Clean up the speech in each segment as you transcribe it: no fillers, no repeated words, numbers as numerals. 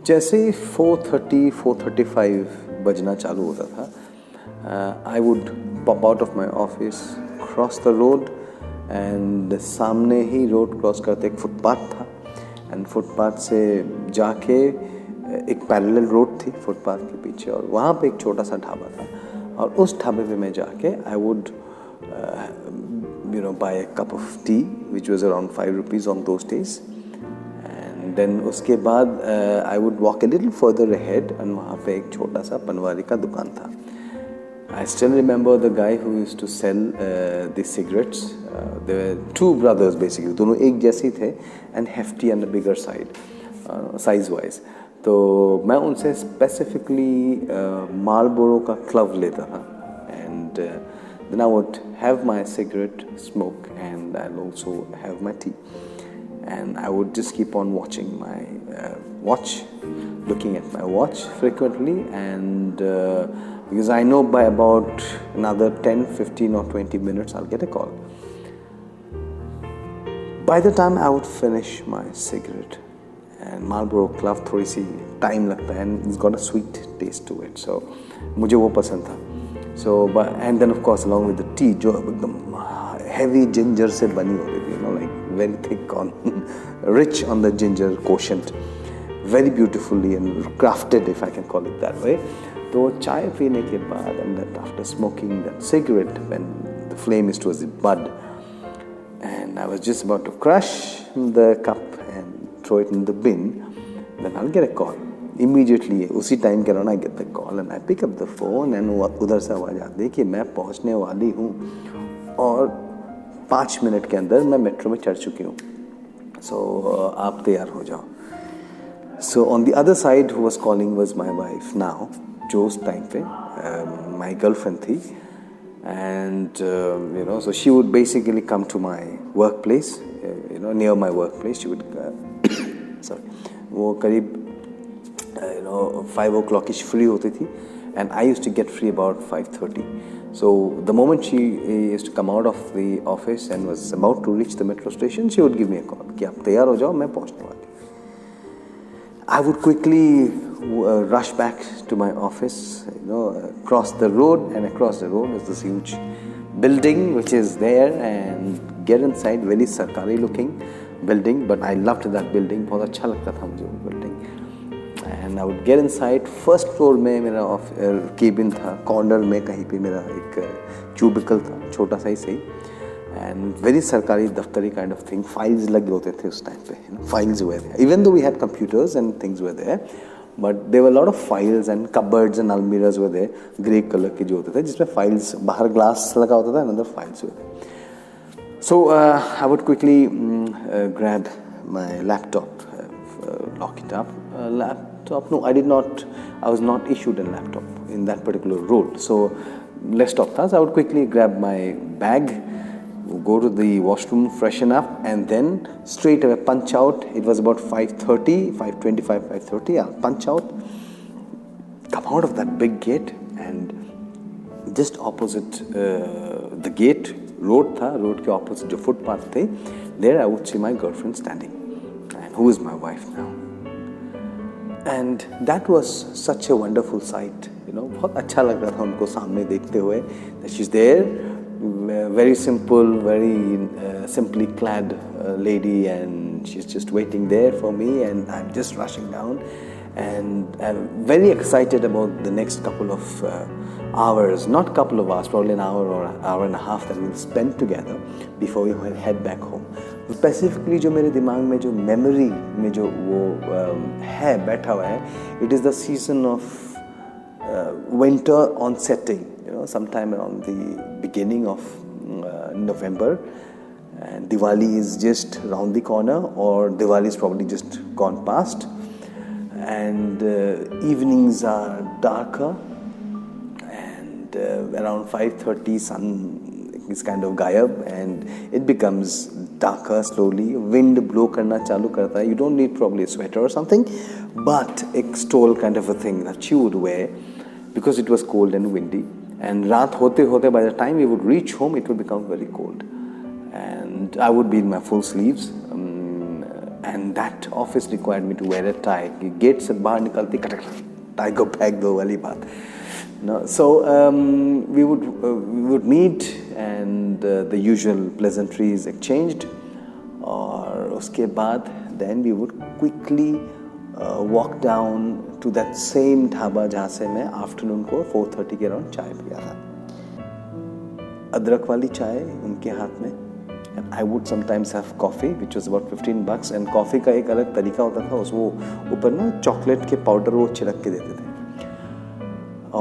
जैसे ही 4:30 4:35 बजना चालू होता था, I would pop out of my office, cross the road, and सामने ही रोड क्रॉस करते एक फुटपाथ था, एंड फुटपाथ से जाके एक पैरेलल रोड थी फुटपाथ के पीछे, और वहाँ पे एक छोटा सा ढाबा था, और उस ढाबे पे मैं जाके I would buy a cup of tea which was around 5 rupees on those days, and then उसके बाद I would walk a little further ahead, and वहाँ पे एक छोटा सा पनवारी का दुकान था. I still remember the guy who used to sell the cigarettes. There were two brothers basically, दोनों एक जैसे थे, and hefty on the bigger side, size wise. तो मैं उनसे specifically Marlboro का क्लव लेता था, and then I would have my cigarette, smoke, and I'll also have my tea. And I would just keep on watching my watch, looking at my watch frequently, and because I know by about another 10, 15 or 20 minutes I'll get a call. By the time I would finish my cigarette, and Marlboro Clove थोड़ी सी time लगता है, and it's got a sweet taste to it, so मुझे वो पसंद था. So, and then of course along with the tea, जो एकदम heavy ginger से बनी होती थी, like very thick on, rich on the ginger quotient, very beautifully and crafted, if I can call it that way. तो चाय पीने के बाद, and that after smoking that cigarette, when the flame is towards the bud, and I was just about to crush the cup and throw it in the bin, then I'll get a call. Immediately उसी time के around I get the call, and I pick up the phone, and उधर से आवाज़ आती है कि मैं पहुंचने वाली हूँ और 5 मिनट के अंदर मैं मेट्रो में चढ़ चुकी हूँ, सो आप तैयार हो जाओ. So on the other side who was calling was my wife now, जो उस टाइम पे माय गर्लफ्रेंड थी, and so she would basically come to my workplace, near my workplace. She would sorry, वो करीब 5 o'clock ish free होती थी, and I used to get free about 5:30. So the moment she used to come out of the office and was about to reach the metro station, she would give me a call कि आप तैयार हो जाओ, मैं पहुंचने वाली. I would quickly rush back to my office, cross the road, and across the road is this huge building which is there, and get inside. Very sarkari looking building, but I loved that building. बहुत अच्छा लगता था मुझे वो building. And I would get inside. First floor में मेरा cabin था, corner में कहीं पे मेरा एक क्यूबिकल था, छोटा सा ही सही, and very सरकारी दफ्तरी kind of thing. Files लगे होते थे उस टाइम पे, files were there. Even though we had computers and things were there, but there were a lot of files and cupboards and almirahs were there, grey color के जो होते थे, जिसमें files बाहर glass लगा होता था, and other files were there. So I would quickly grab my laptop, lock it up. Laptop? No, I did not. I was not issued a laptop in that particular role. So desktop था. So I would quickly grab my bag, go to the washroom, freshen up, and then straight away punch out. It was about 5:30, 5:25, 5:30. I'll punch out, come out of that big gate, and just opposite the gate, road था. Road के opposite जो footpath थे, there I would see my girlfriend standing, and who is my wife now. And that was such a wonderful sight, बहुत अच्छा लग रहा था उनको सामने देखते हुए, that she's there, very simple, very simply clad lady, and she's just waiting there for me, and I'm just rushing down, and I'm very excited about the next couple of hours, not couple of hours, probably an hour or hour and a half that we'll spend together before we head back home. Specifically जो मेरे दिमाग में जो memory में जो वो है बैठा हुआ है, it is the season of winter on setting, sometime around the beginning of November, and Diwali is just around the corner, or Diwali is probably just gone past, and evenings are darker, and around 5:30 sun is kind of gayab, and it becomes darker slowly. Wind blow karna chalu karta hai. You don't need probably a sweater or something, but a stole kind of a thing that you would wear, because it was cold and windy. And raat hote hote, by the time we would reach home, it would become very cold, and I would be in my full sleeves, and that office required me to wear a tie. Gate से बाहर निकलती Cuttack tie को फेंक दो वाली बात. No, so we would meet and the usual pleasantries exchanged. और उसके बाद then we would quickly walk down to that same dhaba जहाँ से मैं आफ्टरनून को 4:30 के अराउंड चाय पिया था. अदरक वाली चाय उनके हाथ में. And I would sometimes have coffee, which was about $15. And coffee का एक अलग तरीका होता था, उसको ऊपर ना चॉकलेट के पाउडर वो छिड़क के देते थे.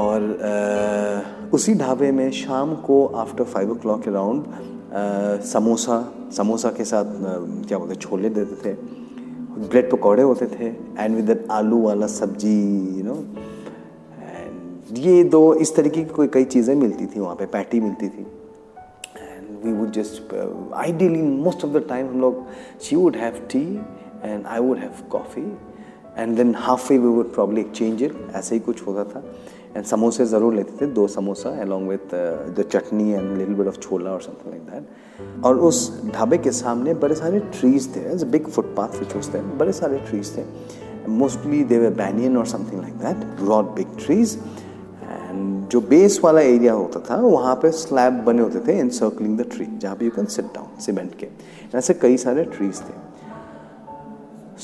और उसी ढाबे में शाम को आफ्टर 5 o'clock अराउंड समोसा के साथ क्या बोलते छोले देते थे, ब्रेड पकौड़े होते थे, एंड विद दैट आलू वाला सब्जी, यू नो. एंड ये दो इस तरीके की कई चीज़ें मिलती थी वहाँ पे, पैटी मिलती थी. We would just ideally most of the time हम लोग, she would have tea and I would have coffee, and then halfway we would probably exchange it. ऐसे ही कुछ होता था. And समोसे ज़रूर लेते थे, 2 samosa along with the chutney and little bit of chhola or something like that. और उस ढाबे के सामने बड़े सारे trees थे. It's a big footpath which was there. बड़े सारे trees थे. Mostly they were banyan or something like that. Broad big trees. जो बेस वाला एरिया होता था वहाँ पे स्लैब बने होते थे encircling the tree, जहाँ पे you can sit down cement के. ऐसे कई सारे ट्रीज थे.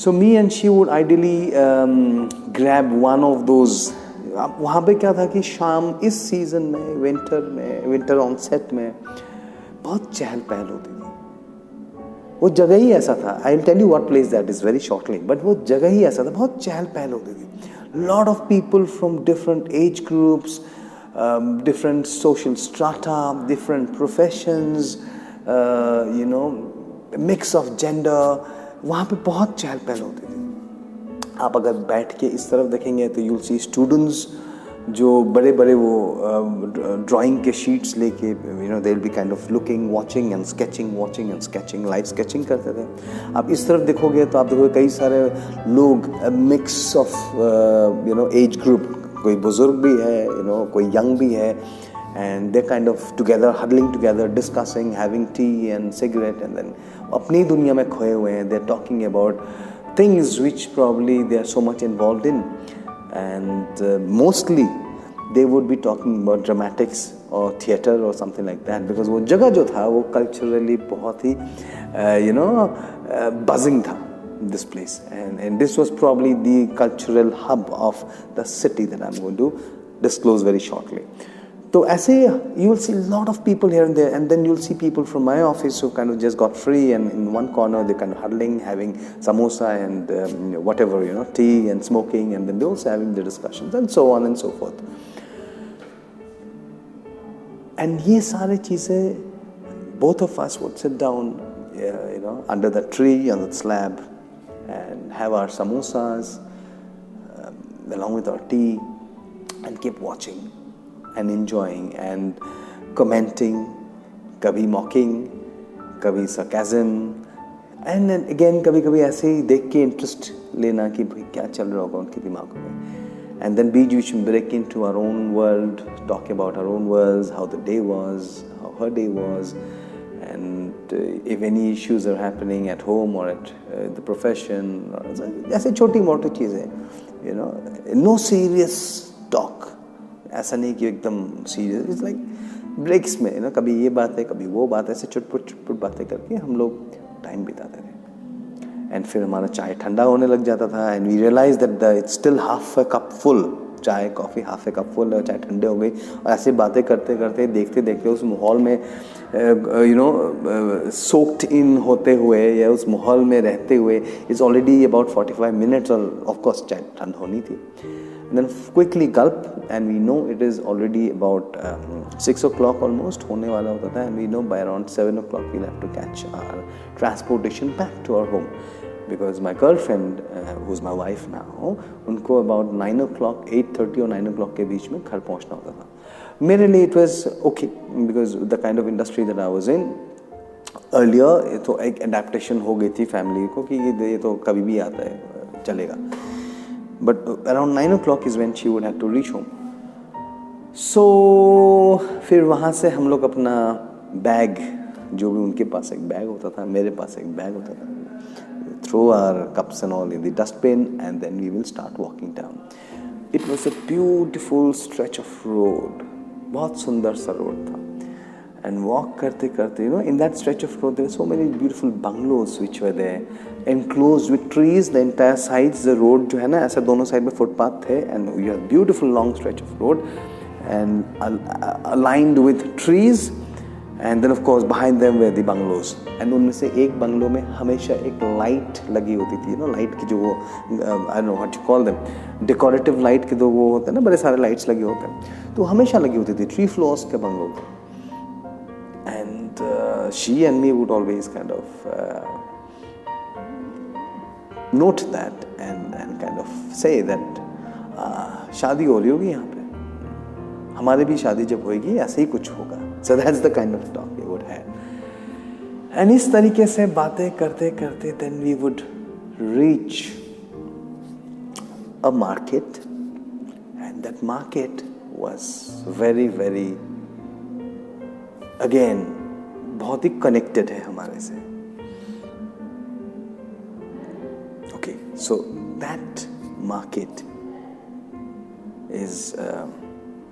So me and she would ideally grab one of those. वहाँ पे क्या था कि शाम इस सीजन में, विंटर ऑनसेट में बहुत चहल पहल होती थी. वो जगह ही ऐसा था. I will tell you what place that is very shortly, but वो जगह ही ऐसा था, बहुत चहल पहल होती थी. Lot of people from different age groups, different social strata, different professions, you know, mix of gender. वहाँ पे बहुत चहल पहल होती थी. आप अगर बैठ के इस तरफ देखेंगे तो you'll see students जो बड़े बड़े वो ड्राइंग के शीट्स लेके, you know, they'll be kind of looking, watching and sketching, live sketching करते थे. आप इस तरफ देखोगे तो आप देखोगे कई सारे लोग, mix of you know age group, कोई बुजुर्ग भी है, you know, कोई यंग भी है, and they're kind of together, huddling together, discussing, having tea and cigarette, and then अपनी दुनिया में खोए हुए हैं. They're talking about things which probably they are so much involved in. And mostly they would be talking about dramatics or theatre or something like that, because वो जगह जो था वो culturally बहुत ही you know buzzing था, this place, and this was probably the cultural hub of the city that I'm going to disclose very shortly. तो ऐसे you will see a lot of people here and there, and then you'll see people from my office who kind of just got free, and in one corner they're kind of huddling, having samosa and whatever, you know, tea and smoking, and then they're also having the discussions and so on and so forth. And ये सारे चीज़ें, both of us would sit down, you know, under the tree, on the slab, and have our samosas along with our tea, and keep watching and enjoying and commenting, कभी mocking, कभी sarcasm, and then again कभी ऐसे ही देख के interest लेना कि भाई क्या चल रहा होगा उनके दिमाग में. And then बीच में break into our own world, talk about our own worlds, how the day was, how her day was, and if any issues are happening at home or at the profession, ऐसे छोटी मोटी चीज़ें, you know, no serious talk. ऐसा नहीं कि एकदम serious. It's like breaks में ना, कभी ये बात है, कभी वो बात है, ऐसे चुटपुट बातें करके हम लोग टाइम बिताते थे. एंड फिर हमारा चाय ठंडा होने लग जाता था, and we realize that it's still half a cup full. चाय coffee half a cup full, चाय ठंडे हो गई, और ऐसे बातें करते करते देखते उस माहौल में यू नो सोक्ड इन होते हुए या उस माहौल में रहते हुए इट्स ऑलरेडी अबाउट 45 minutes, और ऑफ कोर्स चाय ठंड होनी थी. And then quickly gulp, and we know it is already about 6 o'clock almost होने वाला होता था, and we know by around 7 o'clock we'll have to catch our transportation back to our home, because my girlfriend who's my wife now, उनको about 9 o'clock, 8:30 और 9 o'clock के बीच में घर पहुंचना होता था. मेरे लिए it was okay, because the kind of industry that I was in earlier, तो एक adaptation हो गई थी फैमिली को कि ये तो कभी भी आता है, चलेगा. But around 9 o'clock is when she would have to reach home. So फिर वहाँ से हम लोग अपना बैग, जो भी उनके पास एक बैग होता था, मेरे पास एक बैग होता था, throw our cups and all in the dustbin, and then we will start walking down. It was a beautiful stretch of road. बहुत सुंदर सा रोड था. And walk करते करते, you know, in that stretch of road there were so many beautiful bungalows which were there, enclosed with trees. The entire sides, the road जो है ना, ऐसा दोनों साइड में फुटपाथ थे, and you have beautiful long stretch of road and aligned with trees. And then of course behind them were the bungalows. And उनमें से एक बंगलो में हमेशा एक लाइट लगी होती थी, you know, लाइट की जो वो I don't know what you call them, decorative light के दो वो होते हैं ना, बड़े सारे लाइट्स लगे होते हैं, तो हमेशा लगी होती थी. 3 floors के बंगलो थे. And she and me would always kind of note that and kind of say that शादी हो रही होगी यहाँ पे, हमारे भी शादी जब होगी ऐसे ही कुछ होगा. So that's the kind of talk we would have. And इस तरीके से बातें करते करते then we would reach a market, and that market was very very again बहुत ही connected है हमारे से. Okay, so that market is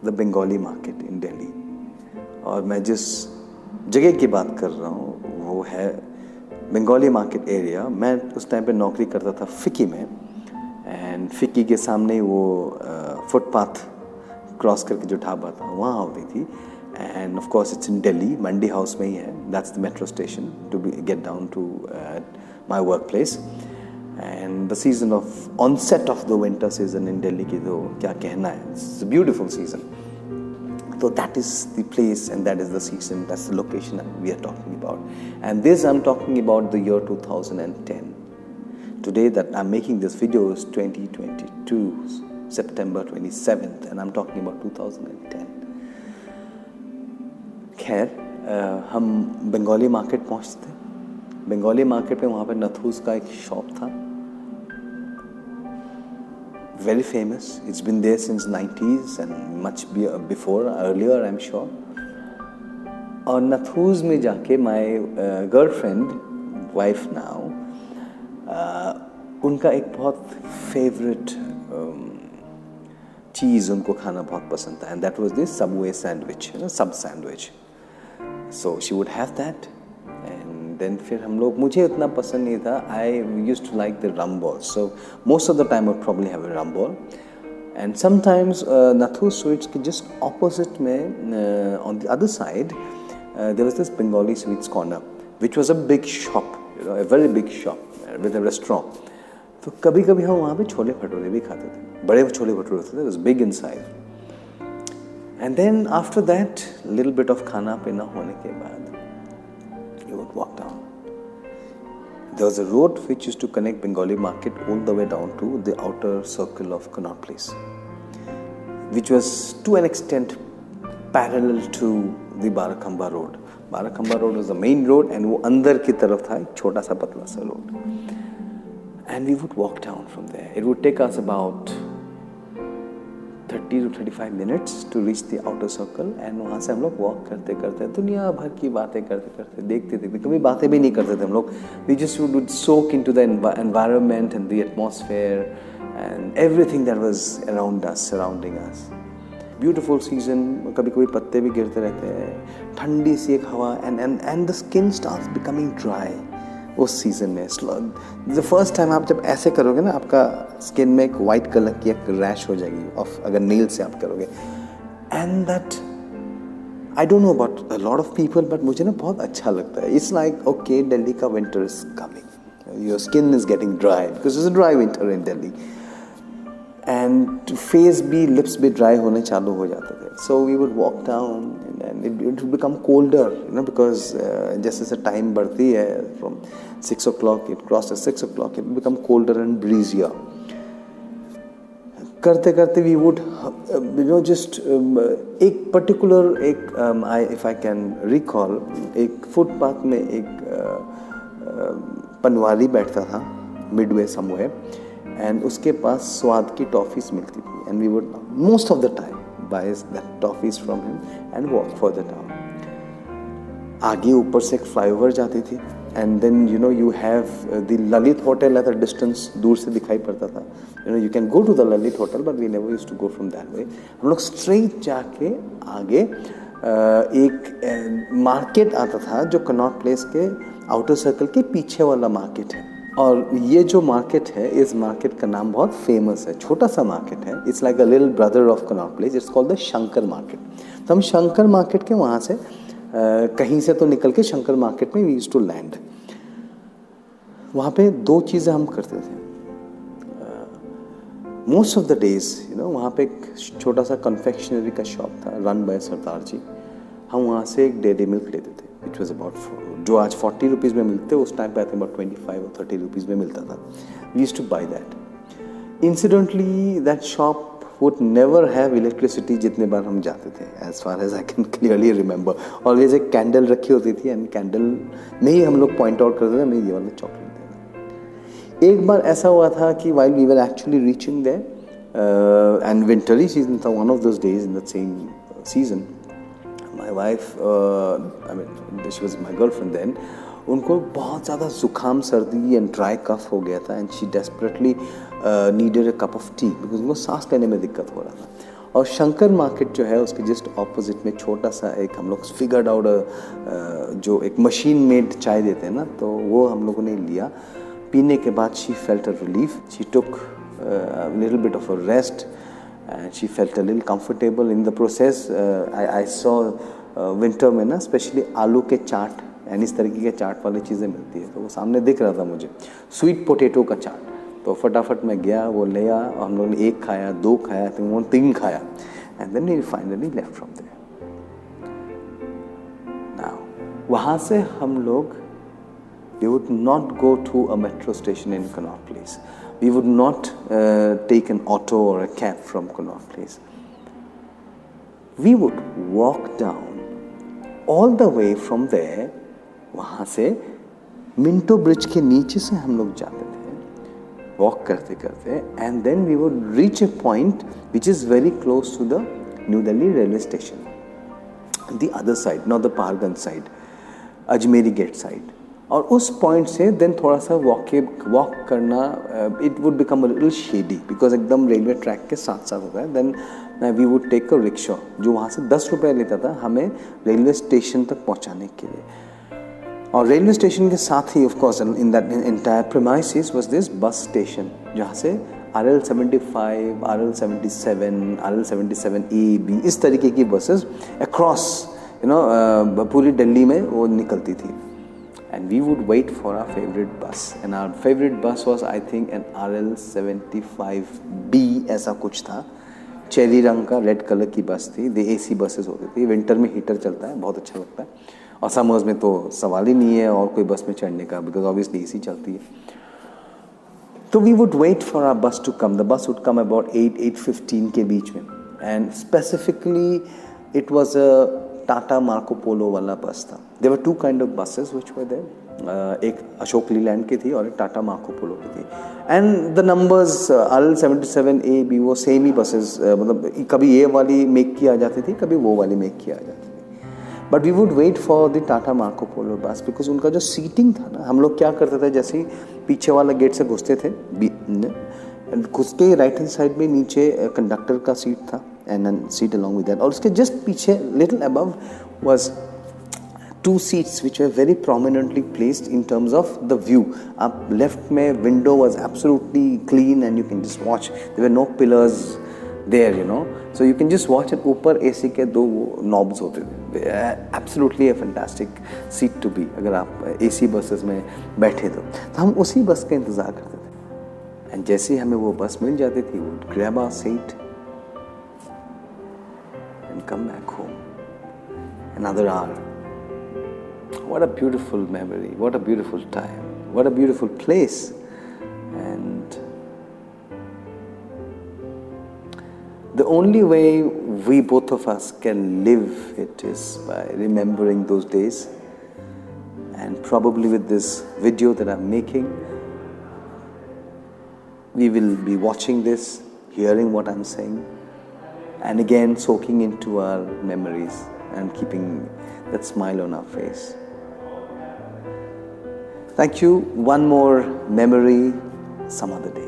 the Bengali market in Delhi. और मैं जिस जगह की बात कर रहा हूँ वो है बंगाली मार्केट एरिया. मैं उस टाइम पे नौकरी करता था फिक्की में, एंड फिक्की के सामने ही वो फुटपाथ क्रॉस करके जो ढाबा था वहाँ होती थी. And of course it's in Delhi, Mandi house में ही है. That's the metro station to get down to my work place. And the season of onset of the winter season in Delhi की तो क्या कहना है, it's a beautiful season. So that is the place and that is the season, that's the location we are talking about. And this I'm talking about the year 2010. Today that I'm making this video is 2022, September 27th, and I'm talking about 2010. खैर हम Bengali market पहुँचते थे. Bengali market पे वहाँ पे नथूस का एक shop था, very famous. It's been there since 90s and much before, earlier I'm sure. और नथूस में जाके my girlfriend, wife now, उनका एक बहुत favorite चीज़ उनको खाना बहुत पसंद था, and that was this Subway sandwich, you know, sub sandwich. So she would have that. Then फिर हम लोग, मुझे उतना पसंद नहीं था. I used to like the rum balls, so most of the time I would probably have a rum ball. And sometimes Nathoo Sweets के just opposite में on the other side there was this Bengali Sweets corner, which was a big shop, you know, a very big shop with a restaurant. तो कभी कभी हम वहाँ पे छोले भटूरे भी खाते थे, बड़े छोले भटूरे होते थे, it was big inside. And then after that little bit of खाना पीना होने के बाद you would walk down. There was a road which used to connect Bengali market all the way down to the outer circle of Connaught Place, which was to an extent parallel to the Barakhamba road. Barakhamba road was the main road and वो अंदर की तरफ था एक छोटा सा पतला सा road. And we would walk down from there. It would take us about 30 to 35 minutes to reach the outer circle. And वहाँ से हम लोग walk करते करते दुनिया भर की बातें करते करते देखते थे. कभी बातें भी नहीं करते थे हम लोग. We just would soak into the environment and the atmosphere and everything that was around us, surrounding us. Beautiful season. कभी कभी पत्ते भी गिरते रहते हैं. ठंडी सी एक हवा and the skin starts becoming dry. उस सीजन में द फर्स्ट टाइम आप जब ऐसे करोगे ना, आपका स्किन में एक वाइट कलर की एक रैश हो जाएगी ऑफ, अगर नेल से आप करोगे. And that I don't know about a lot of people, but मुझे ना बहुत अच्छा लगता है. इट्स लाइक ओके, दिल्ली का winter is coming, your skin is getting dry because it's a dry winter in Delhi. And face भी, लिप्स भी dry होने चालू हो जाते थे. So we would walk down and it would become colder, you know, because जैसे जैसे time बढ़ती है from 6 o'clock, it crosses 6 o'clock, it would become colder and breezier. करते करते we would you know just एक particular if I can recall, एक footpath में एक पनवारी बैठता था midway somewhere, and उसके पास स्वाद की टॉफीज मिलती थी, and we would most of the time buys that toffees from him and walk further down. आगे ऊपर से एक फ्लाईओवर जाती थी and then you have the Lalit Hotel at a distance, दूर से दिखाई पड़ता था. You can go to the Lalit Hotel, but we never used to go from that way. हम लोग straight जाके आगे एक मार्केट आता था जो कनॉट प्लेस के आउटर सर्कल के पीछे वाला मार्केट है. और ये जो मार्केट है, इस मार्केट का नाम बहुत फेमस है. छोटा सा मार्केट है. It's like a little brother of Connaught place. It's called the Shankar market. तो हम शंकर मार्केट के वहाँ से कहीं से तो निकल के शंकर मार्केट में वी यूज्ड टू लैंड. वहाँ पे दो चीज़ें हम करते थे. मोस्ट ऑफ द डेज वहाँ पे एक छोटा सा कन्फेक्शनरी का शॉप था रन बाय सरदार जी. हम वहाँ से एक डेयरी मिल्क लेते थे. इट वॉज अबाउट, जो आज 40 रुपीज़ में मिलते उस टाइम पे आई थिंक अबाउट 25 और 30 रुपीज़ में मिलता था. We used to buy that. Incidentally that shop would never have electricity जितने बार हम जाते थे, as far as I can clearly remember. Always एक कैंडल रखी होती थी एंड कैंडल में ही हम लोग पॉइंट आउट करते थे हमें ये वाला चॉकलेट देना. एक बार ऐसा हुआ था कि while we were actually reaching there and wintry season था, one of those days in the same season, my wife, I mean she was my girlfriend then, उनको बहुत ज़्यादा ज़ुकाम सर्दी एंड ड्राई कफ हो गया था and she desperately needed a cup of T because उनको सांस लेने में दिक्कत हो रहा था. और शंकर मार्केट जो है उसके जस्ट ऑपोजिट में छोटा सा एक हम लोग फिगर्ड आउट जो एक मशीन मेड चाय देते हैं ना, तो वो हम लोगों ने लिया. पीने के बाद she felt a relief. She took little bit of a rest and she felt a little comfortable in the process. I saw winter में ना स्पेशली आलू के चाट एंड इस तरीके के चाट वाली चीज़ें मिलती है, तो वो सामने दिख रहा था मुझे. स्वीट पोटैटो का चाट. तो फटाफट मैं गया, वो ले आया और हम लोगों ने एक खाया, दो खाया, तो वो 3 खाया and then we finally left from there. Now वहाँ से हम लोग we would not go to a metro station in Connaught Place. We would not take an auto और a cab from Connaught Place. We would walk down all the way from there. वहाँ से Minto bridge के नीचे से हम लोग जाते थे वॉक करते करते and then we would reach a point which is very close to the new Delhi railway station, the other side, not the Paharganj side, Ajmeri gate side. और उस पॉइंट से देन थोड़ा सा वॉक करना it would become a little shady because एकदम railway track के साथ साथ होता है. Then we would take a rickshaw जो वहाँ से 10 रुपये लेता था हमें रेलवे स्टेशन तक पहुँचाने के लिए. और रेलवे स्टेशन के साथ ही of course in that entire premises was this bus station जहाँ से RL75, RL77, RL77A, B इस तरीके की बसेस अक्रॉस पूरी दिल्ली में वो निकलती थी. And we would wait for our favourite bus and our favourite bus was I think an RL75B ऐसा कुछ था. चेरी रंग का रेड कलर की बस थी. द AC बसेस होती थी. विंटर में हीटर चलता है, बहुत अच्छा लगता है. और समर्स में तो सवाल ही नहीं है और कोई बस में चढ़ने का बिकॉज ऑब्वियसली AC चलती है. तो we would wait for our bus to come. The bus would come about 8-8:15 के बीच में and specifically it was a Tata Marco Polo वाला बस था. There were 2 kind of buses which were there. एक अशोक लीलैंड की थी और एक टाटा मार्को पोलो की थी. And the numbers RL77A, B वो सेम ही बसेस, मतलब कभी ये वाली मेक की आ जाती थी, कभी वो वाली मेक की आ जाती थी. But we would wait for the Tata Marco Polo bus because उनका जो सीटिंग था ना, हम लोग क्या करते थे जैसे ही पीछे वाला गेट से घुसते थे, घुस के राइट हैंड साइड में नीचे कंडक्टर का सीट था and seat along with that. और उसके जस्ट पीछे little above was 2 seats which were very prominently placed in terms of the view. Up left में window was absolutely clean and you can just watch. There were no pillars there, so you can just watch. and ऊपर AC के 2 knobs होते थे. Absolutely a fantastic seat to be अगर आप AC buses में बैठे तो हम उसी बस का इंतज़ार करते थे. and जैसे ही हमें वो बस मिल जाती थी, we would grab our seat and come back home. Another hour. What a beautiful memory, what a beautiful time, what a beautiful place. And the only way we both of us can live it is by remembering those days. And probably with this video that I'm making, we will be watching this, hearing what I'm saying, and again soaking into our memories and keeping that smile on our face. Thank you. One more memory some other day.